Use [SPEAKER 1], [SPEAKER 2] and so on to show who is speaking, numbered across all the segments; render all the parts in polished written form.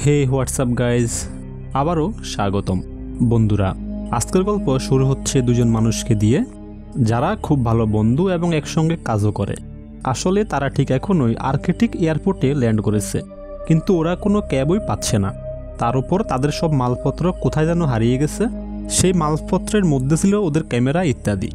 [SPEAKER 1] হে WhatsApp guys, আবারও স্বাগতম বন্ধুরা। আজকের গল্প শুরু হচ্ছে দুজন মানুষকে দিয়ে যারা খুব ভালো বন্ধু এবং একসঙ্গে কাজও করে। আসলে তারা ঠিক এখনই আর্কেটিক এয়ারপোর্টে ল্যান্ড করেছে, কিন্তু ওরা কোনো ক্যাবই পাচ্ছে না। তার উপর তাদের সব মালপত্র কোথায় যেন হারিয়ে গেছে। সেই মালপত্রের মধ্যে ছিল ওদের ক্যামেরা ইত্যাদি,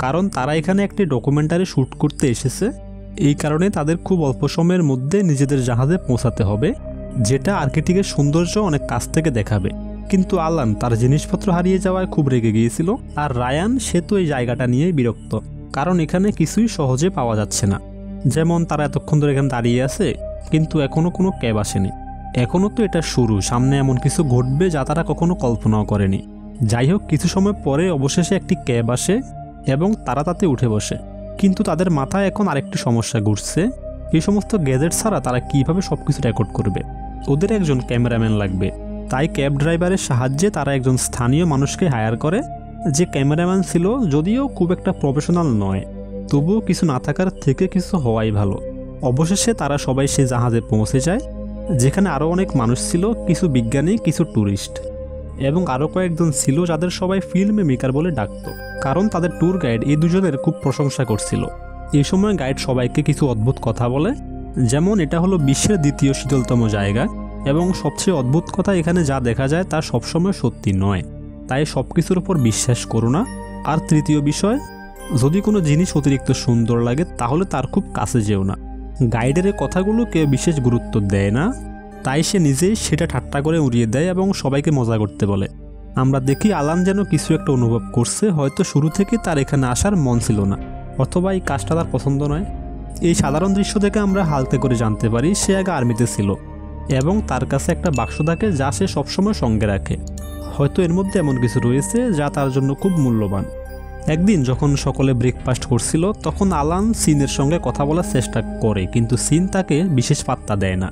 [SPEAKER 1] কারণ তারা এখানে একটি ডকুমেন্টারি শ্যুট করতে এসেছে। এই কারণে তাদের খুব অল্প সময়ের মধ্যে নিজেদের জাহাজে পৌঁছাতে হবে, যেটা আর্কিটিকের সৌন্দর্য অনেক কাছ থেকে দেখাবে। কিন্তু আলান তার জিনিসপত্র হারিয়ে যাওয়ায় খুব রেগে গিয়েছিল, আর রায়ান সে তো এই জায়গাটা নিয়েই বিরক্ত, কারণ এখানে কিছুই সহজে পাওয়া যাচ্ছে না। যেমন তারা এতক্ষণ ধরে এখানে দাঁড়িয়ে আছে, কিন্তু এখনও কোনো ক্যাব আসেনি। এখনও তো এটা শুরু, সামনে এমন কিছু ঘটবে যা তারা কখনো কল্পনাও করেনি। যাই হোক, কিছু সময় পরে অবশেষে একটি ক্যাব আসে এবং তারা তাতে উঠে বসে। কিন্তু তাদের মাথায় এখন আরেকটি সমস্যা ঘুরছে। এই সমস্ত গ্যাজেট ছাড়া তারা কিভাবে সবকিছু রেকর্ড করবে? ওদের একজন ক্যামেরাম্যান লাগবে। তাই ক্যাব ড্রাইভারের সাহায্যে তারা একজন স্থানীয় মানুষকে হায়ার করে, যে ক্যামেরাম্যান ছিল, যদিও খুব একটা প্রফেশনাল নয়, তবুও কিছু না থাকার থেকে কিছু হওয়াই ভালো। অবশেষে তারা সবাই সে জাহাজে পৌঁছে যায়, যেখানে আরও অনেক মানুষ ছিল, কিছু বিজ্ঞানী, কিছু ট্যুরিস্ট এবং আরও কয়েকজন ছিল যাদের সবাই ফিল্ম মেকার বলে ডাকত, কারণ তাদের ট্যুর গাইড এই দুজনের খুব প্রশংসা করছিল। এই সময় গাইড সবাইকে কিছু অদ্ভুত কথা বলে, যেমন এটা হলো বিশ্বের দ্বিতীয় শীতলতম জায়গা এবং সবচেয়ে অদ্ভুত কথা, এখানে যা দেখা যায় তা সবসময় সত্যি নয়, তাই সব কিছুর উপর বিশ্বাস করো না। আর তৃতীয় বিষয়, যদি কোনো জিনিস অতিরিক্ত সুন্দর লাগে তাহলে তার খুব কাছে যেও না। গাইডের কথাগুলো কেউ বিশেষ গুরুত্ব দেয় না, তাই সে নিজেই সেটা ঠাট্টা করে উড়িয়ে দেয় এবং সবাইকে মজা করতে বলে। আমরা দেখি আলান যেন কিছু একটা অনুভব করছে, হয়তো শুরু থেকে তার এখানে আসার মন ছিল না, অথবা এই কাজটা তার পছন্দ নয়। এই সাধারণ দৃশ্য থেকে আমরা হালকা করে জানতে পারি সে আগে আর্মিতে ছিল এবং তার কাছে একটা বাক্স থাকে যা সে সবসময় সঙ্গে রাখে। হয়তো এর মধ্যে এমন কিছু রয়েছে যা তার জন্য খুব মূল্যবান। একদিন যখন সকলে ব্রেকফাস্ট করছিল, তখন আলান সিনের সঙ্গে কথা বলার চেষ্টা করে, কিন্তু সিন তাকে বিশেষ পাত্তা দেয় না।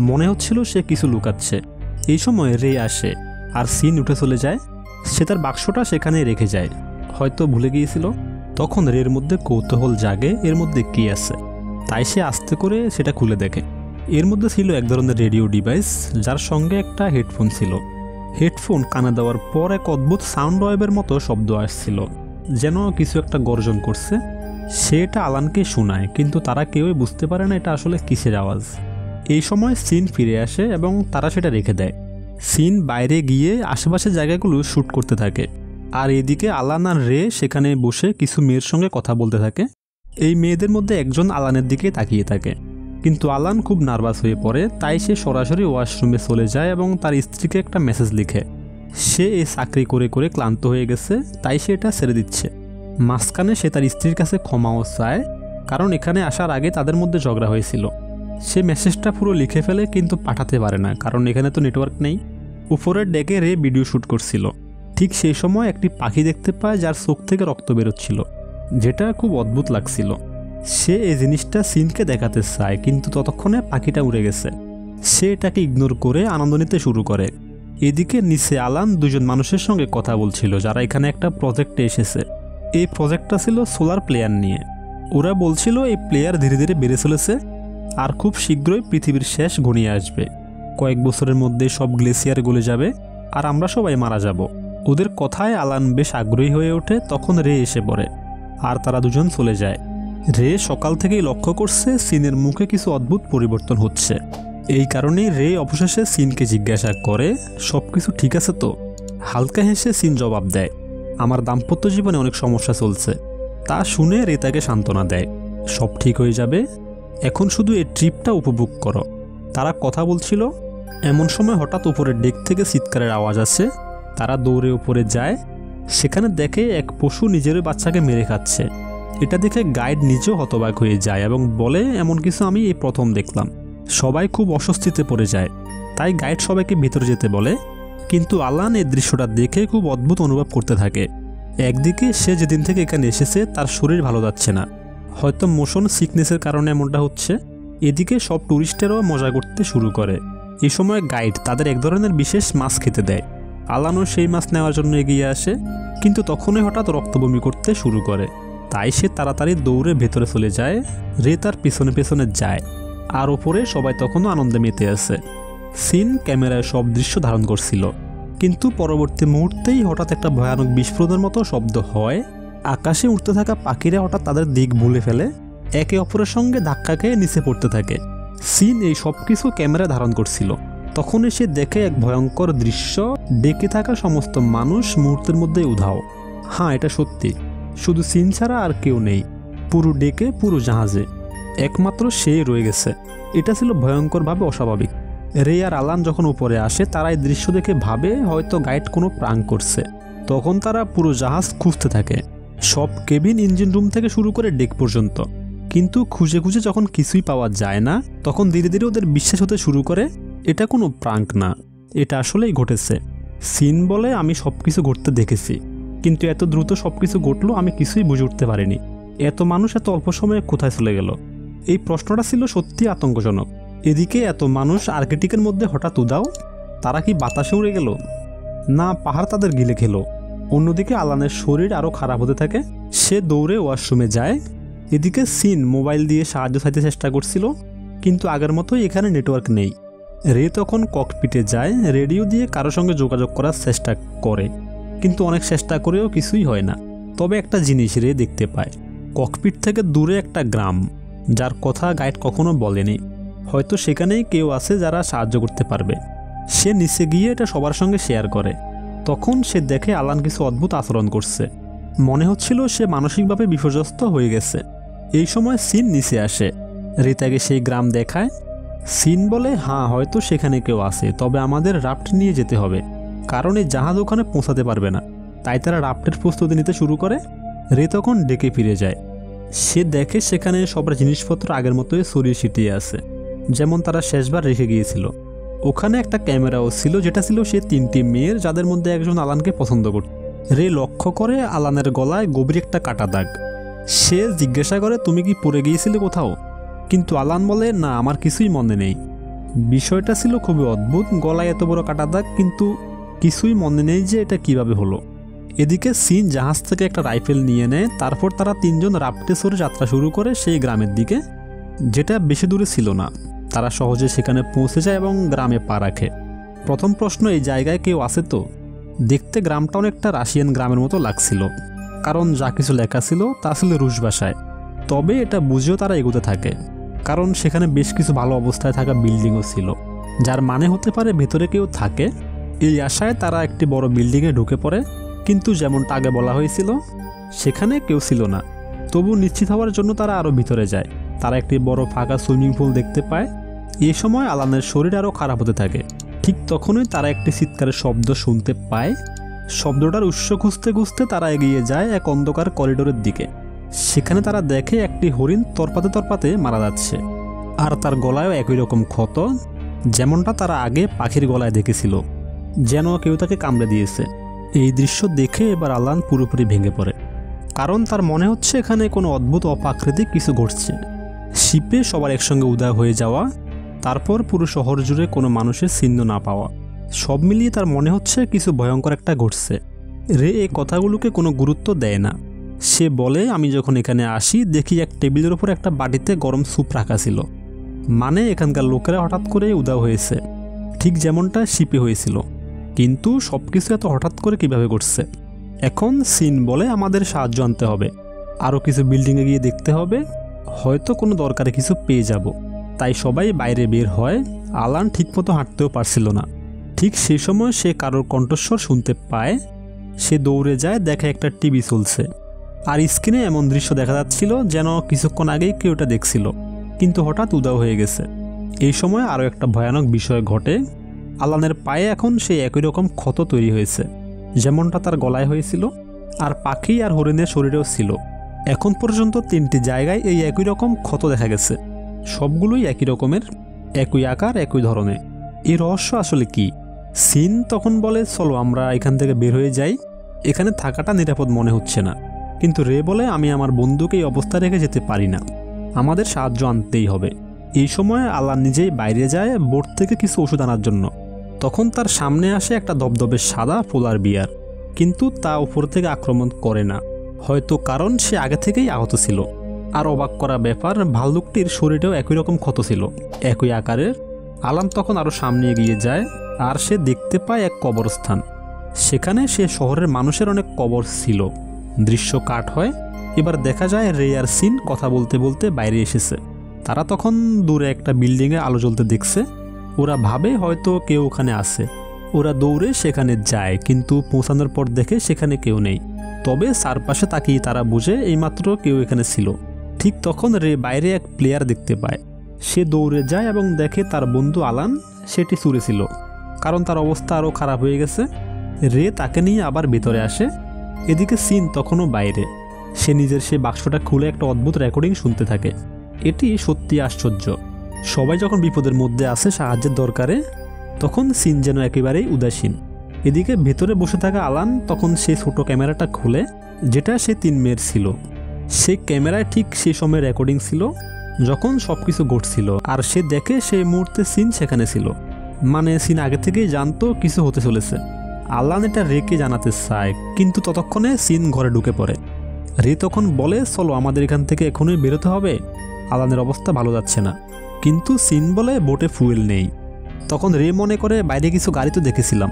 [SPEAKER 1] মনে হচ্ছিল সে কিছু লুকাচ্ছে। এই সময় রে আসে আর সিন উঠে চলে যায়। সে তার বাক্সটা সেখানেই রেখে যায়, হয়তো ভুলে গিয়েছিল। তখন রের মধ্যে কৌতূহল জাগে এর মধ্যে কী আছে, তাই সে আস্তে করে সেটা খুলে দেখে। এর মধ্যে ছিল এক ধরনের রেডিও ডিভাইস, যার সঙ্গে একটা হেডফোন ছিল। হেডফোন কানে দেওয়ার পর এক অদ্ভুত সাউন্ড ওয়েভের মতো শব্দ আসছিল, যেন কিছু একটা গর্জন করছে। সেটা আলানকে শোনায়, কিন্তু তারা কেউই বুঝতে পারে না এটা আসলে কিসের আওয়াজ। এই সময় সিন ফিরে আসে এবং তারা সেটা রেখে দেয়। সিন বাইরে গিয়ে আশেপাশের জায়গাগুলো শ্যুট করতে থাকে, আর এদিকে আলান আর রে সেখানে বসে কিছু মেয়ের সঙ্গে কথা বলতে থাকে। এই মেয়েদের মধ্যে একজন আলানের দিকে তাকিয়ে থাকে, কিন্তু আলান খুব নার্ভাস হয়ে পড়ে, তাই সে সরাসরি ওয়াশরুমে চলে যায় এবং তার স্ত্রীকে একটা মেসেজ লিখে। সে এই চাকরি করে করে ক্লান্ত হয়ে গেছে, তাই সে এটা ছেড়ে দিচ্ছে। মাঝখানে সে তার স্ত্রীর কাছে ক্ষমাও চায়, কারণ এখানে আসার আগে তাদের মধ্যে ঝগড়া হয়েছিল। সে মেসেজটা পুরো লিখে ফেলে, কিন্তু পাঠাতে পারে না, কারণ এখানে তো নেটওয়ার্ক নেই। উপরের ডেকে রে ভিডিও শ্যুট করছিল। ঠিক সেই সময় একটি পাখি দেখতে পায় যার চোখ থেকে রক্ত বেরোচ্ছিল, যেটা খুব অদ্ভুত লাগছিল। সে এই জিনিসটা সিনকে দেখাতে চায়, কিন্তু ততক্ষণে পাখিটা উড়ে গেছে। সে এটাকে ইগনোর করে আনন্দ নিতে শুরু করে। এদিকে নিচে আলান দুজন মানুষের সঙ্গে কথা বলছিল যারা এখানে একটা প্রজেক্টে এসেছে। এই প্রজেক্টটা ছিল সোলার প্লেয়ার নিয়ে। ওরা বলছিল এই প্লেয়ার ধীরে ধীরে বেড়ে চলেছে আর খুব শীঘ্রই পৃথিবীর শেষ ঘনিয়ে আসবে। কয়েক বছরের মধ্যে সব গ্লেসিয়ার গলে যাবে আর আমরা সবাই মারা যাব। ওদের কথায় আলান বেশ আগ্রহী হয়ে ওঠে। তখন রে এসে পড়ে আর তারা দুজন চলে যায়। রে সকাল থেকেই লক্ষ্য করছে সিনের মুখে কিছু অদ্ভুত পরিবর্তন হচ্ছে। এই কারণেই রে অবশেষে সিনকে জিজ্ঞাসা করে, সব কিছু ঠিক আছে তো? হালকা হেসে সিন জবাব দেয়, আমার দাম্পত্য জীবনে অনেক সমস্যা চলছে। তা শুনে রে তাকে সান্ত্বনা দেয়, সব ঠিক হয়ে যাবে, এখন শুধু এই ট্রিপটা উপভোগ করো। তারা কথা বলছিল, এমন সময় হঠাৎ উপরের ডেক থেকে চিৎকারের আওয়াজ আসে। তারা দৌড়ে উপরে যায়, সেখানে দেখে এক পশু নিজের বাচ্চাকে মেরে খাচ্ছে। এটা দেখে গাইড নিজেও হতবাক হয়ে যায় এবং বলে, এমন কিছু আমি এই প্রথম দেখলাম। সবাই খুব অস্বস্তিতে পড়ে যায়, তাই গাইড সবাইকে ভিতরে যেতে বলে। কিন্তু আলান এই দৃশ্যটা দেখে খুব অদ্ভুত অনুভব করতে থাকে। একদিকে সে যেদিন থেকে এখানে এসেছে তার শরীর ভালো যাচ্ছে না, হয়তো মোশন সিকনেসের কারণে এমনটা হচ্ছে। এদিকে সব ট্যুরিস্টেরাও মজা করতে শুরু করে। এই সময় গাইড তাদের এক ধরনের বিশেষ মাছ খেতে দেয়। আলানও সেই মাছ নেওয়ার জন্য এগিয়ে আসে, কিন্তু তখনই হঠাৎ রক্তবমি করতে শুরু করে। তাই সে তাড়াতাড়ি দৌড়ে ভেতরে চলে যায়। রে তার পিছনে পিছনে যায়, আর ওপরে সবাই তখনও আনন্দে মেতে আছে। সিন ক্যামেরায় সব দৃশ্য ধারণ করছিল, কিন্তু পরবর্তী মুহূর্তেই হঠাৎ একটা ভয়ানক বিস্ফোরণের মতো শব্দ হয়। আকাশে উঠতে থাকা পাখিরা হঠাৎ তাদের দিক ভুলে ফেলে একে অপরের সঙ্গে ধাক্কা খেয়ে নিচে পড়তে থাকে। সিন এই সব কিছু ক্যামেরা ধারণ করছিল। তখনই সে দেখে এক ভয়ঙ্কর দৃশ্য, ডেকে থাকা সমস্ত মানুষ মুহূর্তের মধ্যে উধাও। হ্যাঁ, এটা সত্যি, শুধু সিন ছাড়া আর কেউ নেই। পুরো ডেকে, পুরো জাহাজে একমাত্র সে রয়ে গেছে। এটা ছিল ভয়ঙ্করভাবে অস্বাভাবিক। রে আর আলান যখন উপরে আসে, তারা এই দৃশ্য দেখে ভাবে হয়তো গাইড কোনো প্রাঙ্ক করছে। তখন তারা পুরো জাহাজ খুঁজতে থাকে, সব কেবিন, ইঞ্জিন রুম থেকে শুরু করে ডেক পর্যন্ত। কিন্তু খুঁজে খুঁজে যখন কিছুই পাওয়া যায় না, তখন ধীরে ধীরে ওদের বিশ্বাস হতে শুরু করে এটা কোনো প্রাঙ্ক না, এটা আসলেই ঘটেছে। সিন বলে, আমি সব কিছু ঘটতে দেখেছি, কিন্তু এত দ্রুত সব কিছু ঘটলো আমি কিছুই বুঝে উঠতে পারিনি। এত মানুষ এত অল্প সময়ে কোথায় চলে গেল? এই প্রশ্নটা ছিল সত্যি আতঙ্কজনক। এদিকে এত মানুষ আর্কটিকের মধ্যে হঠাৎ উধাও, তারা কি বাতাসে উড়ে গেল, না পাহাড় তাদের গিলে খেলো? অন্যদিকে আলানের শরীর আরও খারাপ হতে থাকে। সে দৌড়ে ওয়াশরুমে যায়। এদিকে সিন মোবাইল দিয়ে সাহায্য চাইতে চেষ্টা করছিল, কিন্তু আগের মতোই এখানে নেটওয়ার্ক নেই। রে তখন ককপিটে যায়, রেডিও দিয়ে কারো সঙ্গে যোগাযোগ করার চেষ্টা করে, কিন্তু অনেক চেষ্টা করেও কিছুই হয় না। তবে একটা জিনিস রে দেখতে পায়, ককপিট থেকে দূরে একটা গ্রাম, যার কথা গাইড কখনো বলেনি। হয়তো সেখানেই কেউ আছে যারা সাহায্য করতে পারবে। সে নিচে গিয়ে এটা সবার সঙ্গে শেয়ার করে। তখন সে দেখে আলান কিছু অদ্ভুত আচরণ করছে, মনে হচ্ছিল সে মানসিকভাবে বিপর্যস্ত হয়ে গেছে। এই সময় সিন নিচে আসে, রে তাকে সেই গ্রাম দেখায়। সিন বলে, হ্যাঁ হয়তো সেখানে কেউ আছে, তবে আমাদের রাফট নিয়ে যেতে হবে, কারণ এই জাহাজ ওখানে পৌঁছাতে পারবে না। তাই তারা রাফটের প্রস্তুতি নিতে শুরু করে। রে তখন ডেকে ফিরে যায়। সে দেখে সেখানে সবার জিনিসপত্র আগের মতোই ছড়িয়ে ছিটিয়ে আছে, যেমন তারা শেষবার রেখে গিয়েছিল। ওখানে একটা ক্যামেরাও ছিল, যেটা ছিল সে 3টি মেয়ের, যাদের মধ্যে একজন আলানকে পছন্দ করত। রে লক্ষ্য করে আলানের গলায় গভীর একটা কাটা দাগ। সে জিজ্ঞাসা করে, তুমি কি পড়ে গিয়েছিলে কোথাও? কিন্তু আলান বলে, না আমার কিছুই মনে নেই। বিষয়টা ছিল খুবই অদ্ভুত, গলায় এত বড় কাটা দাগ, কিন্তু কিছুই মনে নেই যে এটা কিভাবে হলো। এদিকে সিন জাহাজ থেকে একটা রাইফেল নিয়ে নেয়। তারপর তারা 3জন রাফটে চড়ে যাত্রা শুরু করে সেই গ্রামের দিকে, যেটা বেশি দূরে ছিল না। তারা সহজে সেখানে পৌঁছে যায় এবং গ্রামে পা রাখে। প্রথম প্রশ্ন, এই জায়গায় কেউ আছে তো? দেখতে গ্রামটা অনেকটা রাশিয়ান গ্রামের মতো লাগছিল, কারণ যা কিছু লেখা ছিল তা ছিল রুশ ভাষায়। তবে এটা বুঝেও তারা এগোতে থাকে, কারণ সেখানে বেশ কিছু ভালো অবস্থায় থাকা বিল্ডিংও ছিল, যার মানে হতে পারে ভেতরে কেউ থাকে। এই আশায় তারা একটি বড় বিল্ডিংয়ে ঢুকে পড়ে, কিন্তু যেমনটা আগে বলা হয়েছিল সেখানে কেউ ছিল না। তবু নিশ্চিত হওয়ার জন্য তারা আরও ভিতরে যায়। তারা একটি বড় ফাঁকা সুইমিং পুল দেখতে পায়। এই সময় আলানের শরীর আরও খারাপ হতে থাকে। ঠিক তখনই তারা একটি চিৎকারের শব্দ শুনতে পায়। শব্দটার উৎস খুঁজতে খুঁজতে তারা এগিয়ে যায় এক অন্ধকার করিডোরের দিকে। সেখানে তারা দেখে একটি হরিণ তরপাতে তরপাতে মারা যাচ্ছে, আর তার গলায়ও একই রকম ক্ষত, যেমনটা তারা আগে পাখির গলায় দেখেছিল, যেন কেউ তাকে কামড়ে দিয়েছে। এই দৃশ্য দেখে এবার আলান পুরোপুরি ভেঙে পড়ে, কারণ তার মনে হচ্ছে এখানে কোনো অদ্ভুত অপ্রাকৃতিক কিছু ঘটছে। শিপে সবার একসঙ্গে উদয় হয়ে যাওয়া, তারপর পুরো শহর জুড়ে কোনো মানুষের চিহ্ন না পাওয়া, সব মিলিয়ে তার মনে হচ্ছে কিছু ভয়ঙ্কর একটা ঘটছে। রে এই কথাগুলোকে কোনো গুরুত্ব দেয় না। সে বলে, আমি যখন এখানে আসি দেখি এক টেবিলের উপর একটা বাটিতে গরম স্যুপ রাখা ছিল, মানে এখানকার লোকেরা হঠাৎ করে উদয় হয়েছে, ঠিক যেমনটা শিপে হয়েছিল। কিন্তু সব কিছু এত হঠাৎ করে কিভাবে ঘটছে? এখন সিন বলে, আমাদের সাহায্য আনতে হবে, আরও কিছু বিল্ডিংয়ে গিয়ে দেখতে হবে, হয়তো কোনো দরকারে কিছু পেয়ে যাব। তাই সবাই বাইরে বের হয়। আলান ঠিকমতো হাঁটতেও পারছিল না। ঠিক সেই সময় সে কারোর কণ্ঠস্বর শুনতে পায়। সে দৌড়ে যায়, দেখে একটা টিভি চলছে, আর স্ক্রিনে এমন দৃশ্য দেখা যাচ্ছিল যেন কিছুক্ষণ আগেই কেউ এটা দেখছিল, কিন্তু হঠাৎ উধাও হয়ে গেছে। এই সময় আরও একটা ভয়ানক বিষয় ঘটে। আলানের পায়ে এখন সেই একই রকম ক্ষত তৈরি হয়েছে, যেমনটা তার গলায় হয়েছিল, আর পাখি আর হরিণের শরীরেও ছিল। এখন পর্যন্ত 3টি জায়গায় এই একই রকম ক্ষত দেখা গেছে, সবগুলোই একই রকমের, একই আকার, একই ধরনের। এই রহস্য আসলে কি? সিন তখন বলে, চলো আমরা এখান থেকে বের হয়ে যাই, এখানে থাকাটা নিরাপদ মনে হচ্ছে না। কিন্তু রে বলে, আমি আমার বন্ধুকে এই অবস্থা রেখে যেতে পারি না, আমাদের সাহায্য আনতেই হবে। এই সময় আলান নিজেই বাইরে যায় বোট থেকে কিছু ওষুধ আনার জন্য। তখন তার সামনে আসে একটা দবদবে সাদা পোলার বিয়ার, কিন্তু তা উপর থেকে আক্রমণ করে না, হয়তো কারণ সে আগে থেকেই আহত ছিল। আর অবাক করা ব্যাপার, ভাল্লুকটির শরীরেও একই রকম ক্ষত ছিল, একই আকারের, আলান তখন আরও সামনে এগিয়ে যায় আর সে দেখতে পায় এক কবরস্থান। সেখানে সে শহরের মানুষের অনেক কবর ছিল। দৃশ্য কাট হয়। এবার দেখা যায় রে আর সিন কথা বলতে বলতে বাইরে এসেছে। তারা তখন দূরে একটা বিল্ডিংয়ে আলো জ্বলতে দেখছে। ওরা ভাবে হয়তো কেউ ওখানে আছে। ওরা দৌড়ে সেখানে যায়, কিন্তু পৌঁছানোর পর দেখে সেখানে কেউ নেই। তবে চারপাশে তাকিয়ে তারা বুঝে এইমাত্র কেউ এখানে ছিল। ঠিক তখন রে বাইরে এক প্লেয়ার দেখতে পায়। সে দৌড়ে যায় এবং দেখে তার বন্ধু আলান সেটি চুরে ছিল, কারণ তার অবস্থা আরও খারাপ হয়ে গেছে। রে তাকে নিয়ে আবার ভেতরে আসে। এদিকে সিন তখনও বাইরে। সে নিজের সে বাক্সটা খুলে একটা অদ্ভুত রেকর্ডিং শুনতে থাকে। এটি সত্যি আশ্চর্য। সবাই যখন বিপদের মধ্যে আসে, সাহায্যের দরকারে, তখন সিন যেন একেবারেই উদাসীন। এদিকে ভেতরে বসে থাকা আলান তখন সেই ছোট ক্যামেরাটা খুলে, যেটা সে 3 মেয়ের ছিল। সেই ক্যামেরায় ঠিক সেই সময় রেকর্ডিং ছিল যখন সব কিছু ঘটছিল। আর সে দেখে সেই মুহূর্তে সিন সেখানে ছিল। মানে সিন আগে থেকেই জানতো কিছু হতে চলেছে। আলান এটা রেকে জানাতে চায়, কিন্তু ততক্ষণে সিন ঘরে ঢুকে পড়ে। রে তখন বলে, চলো আমাদের এখান থেকে এখনই বেরোতে হবে, আলানের অবস্থা ভালো যাচ্ছে না। কিন্তু সিন বলে বোটে ফুয়েল নেই। তখন রে মনে করে বাইরে কিছু গাড়ি তো দেখেছিলাম।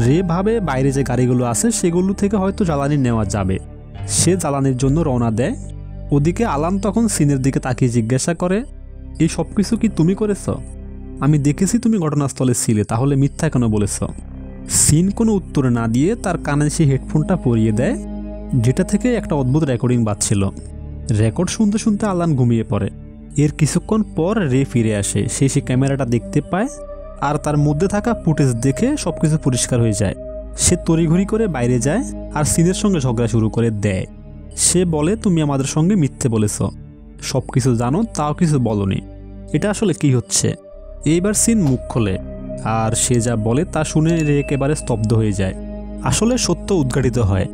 [SPEAKER 1] রে ভাবে বাইরে যে গাড়িগুলো আছে সেগুলো থেকে হয়তো জ্বালানি নেওয়া যাবে। সে জ্বালানির জন্য রওনা দেয়। ওদিকে আলান তখন সিনের দিকে তাকিয়ে জিজ্ঞাসা করে, এই সব কিছু কি তুমি করেছ? আমি দেখেছি তুমি ঘটনাস্থলে ছিলে, তাহলে মিথ্যা কেন বলেছ? সিন কোনো উত্তর না দিয়ে তার কানে সে হেডফোনটা পরিয়ে দেয়, যেটা থেকে একটা অদ্ভুত রেকর্ডিং বাজছিল। রেকর্ড শুনতে শুনতে আলান ঘুমিয়ে পড়ে। এর কিছুক্ষণ পর রে ফিরে আসে। সে ক্যামেরাটা দেখতে পায় আর তার মধ্যে থাকা ফুটেজ দেখে সবকিছু পরিষ্কার হয়ে যায়। সে তড়িঘড়ি করে বাইরে যায় আর সিনের সঙ্গে ঝগড়া শুরু করে দেয়। সে বলে, তুমি আমাদের সঙ্গে মিথ্যে বলেছ, সব কিছু জানো তাও কিছু বলনি, এটা আসলে কি হচ্ছে? এইবার সিন মুখ খোলে আর সে যা বলে তা শুনে রে একেবারে স্তব্ধ হয়ে যায়। আসলে সত্য উদ্ঘাটিত হয়।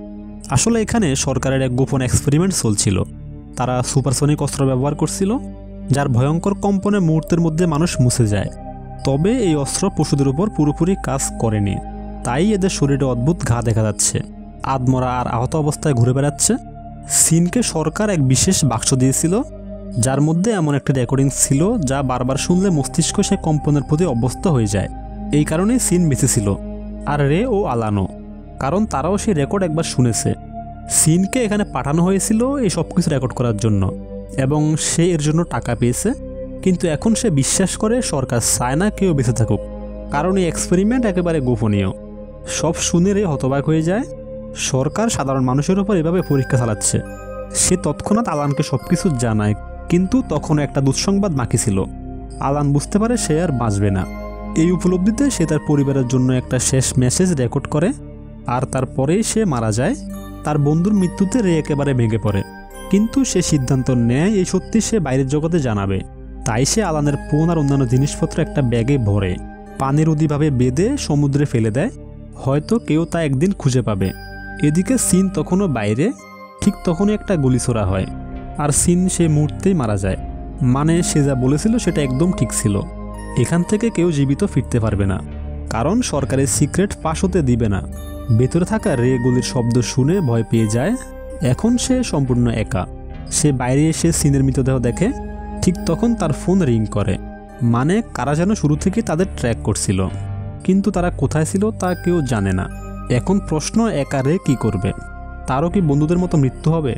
[SPEAKER 1] আসলে এখানে সরকারের এক গোপন এক্সপেরিমেন্ট চলছিল। তারা সুপারসনিক অস্ত্র ব্যবহার করছিল, যার ভয়ঙ্কর কম্পনে মুহূর্তের মধ্যে মানুষ মুছে যায়। তবে এই অস্ত্র পশুদের উপর পুরোপুরি কাজ করেনি, তাই এদের শরীরে অদ্ভুত ঘা দেখা যাচ্ছে। আধমরা আর আহত অবস্থায় ঘুরে বেড়াচ্ছে। সিনকে সরকার এক বিশেষ বাক্স দিয়েছিল, যার মধ্যে এমন একটা রেকর্ডিং ছিল যা বারবার শুনলে মস্তিষ্ক সে কম্পনের প্রতি অভ্যস্ত হয়ে যায়। এই কারণেই সিন বেঁচে ছিল, আর রে ও আলানো, কারণ তারাও সেই রেকর্ড একবার শুনেছে। সিনকে এখানে পাঠানো হয়েছিল এই সব কিছু রেকর্ড করার জন্য, এবং সে এর জন্য টাকা পেয়েছে। কিন্তু এখন সে বিশ্বাস করে সরকার চায় না কেউ বেঁচে থাকুক, কারণ এই এক্সপেরিমেন্ট একেবারে গোপনীয়। সব শুনে রে হতবাক হয়ে যায়। সরকার সাধারণ মানুষের উপর এভাবে পরীক্ষা চালাচ্ছে। সে তৎক্ষণাৎ আলানকে সব কিছু জানায়, কিন্তু তখনও একটা দুঃসংবাদ বাকি ছিল। আলান বুঝতে পারে সে আর বাঁচবে না। এই উপলব্ধিতে সে তার পরিবারের জন্য একটা শেষ মেসেজ রেকর্ড করে, আর তারপরেই সে মারা যায়। তার বন্ধুর মৃত্যুতে রে একেবারে ভেঙে পড়ে, কিন্তু সে সিদ্ধান্ত নেয় এই সত্যি সে বাইরের জগতে জানাবে। তাই সে আলানের ফোন আর অন্যান্য জিনিসপত্র একটা ব্যাগে ভরে পানির উদিভাবে বেঁধে সমুদ্রে ফেলে দেয়। হয়তো কেউ তা একদিন খুঁজে পাবে। এদিকে সিন তখনও বাইরে। ঠিক তখনই একটা গুলি ছোড়া হয়, আর সিন সে মুহূর্তেই মারা যায়। মানে সে যা বলেছিল সেটা একদম ঠিক ছিল। এখান থেকে কেউ জীবিত ফিরতে পারবে না, কারণ সরকারের সিক্রেট ফাঁস হতে দিবে না। ভেতরে থাকা রে গুলির শব্দ শুনে ভয় পেয়ে যায়। এখন সে সম্পূর্ণ একা। সে বাইরে এসে সিনের মৃতদেহ দেখে। ঠিক তখন তার ফোন রিং করে। মানে কারা যেন শুরু থেকে তাদের ট্র্যাক করছিল, কিন্তু তারা কোথায় ছিল তা কেউ জানে না। এখন প্রশ্ন, একা রে কী করবে? তারও কি বন্ধুদের মতো মৃত্যু হবে,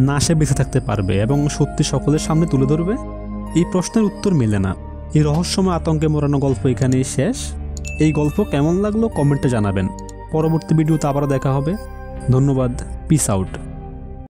[SPEAKER 1] না সে বেঁচে থাকতে পারবে এবং সত্যি সকলের সামনে তুলে ধরবে? এই প্রশ্নের উত্তর মেলে না। এই রহস্যময় আতঙ্কে মোড়ানো গল্প এখানেই শেষ। এই গল্প কেমন লাগলো কমেন্টে জানাবেন। পরবর্তী ভিডিওতে আবারও দেখা হবে। ধন্যবাদ। Piece out.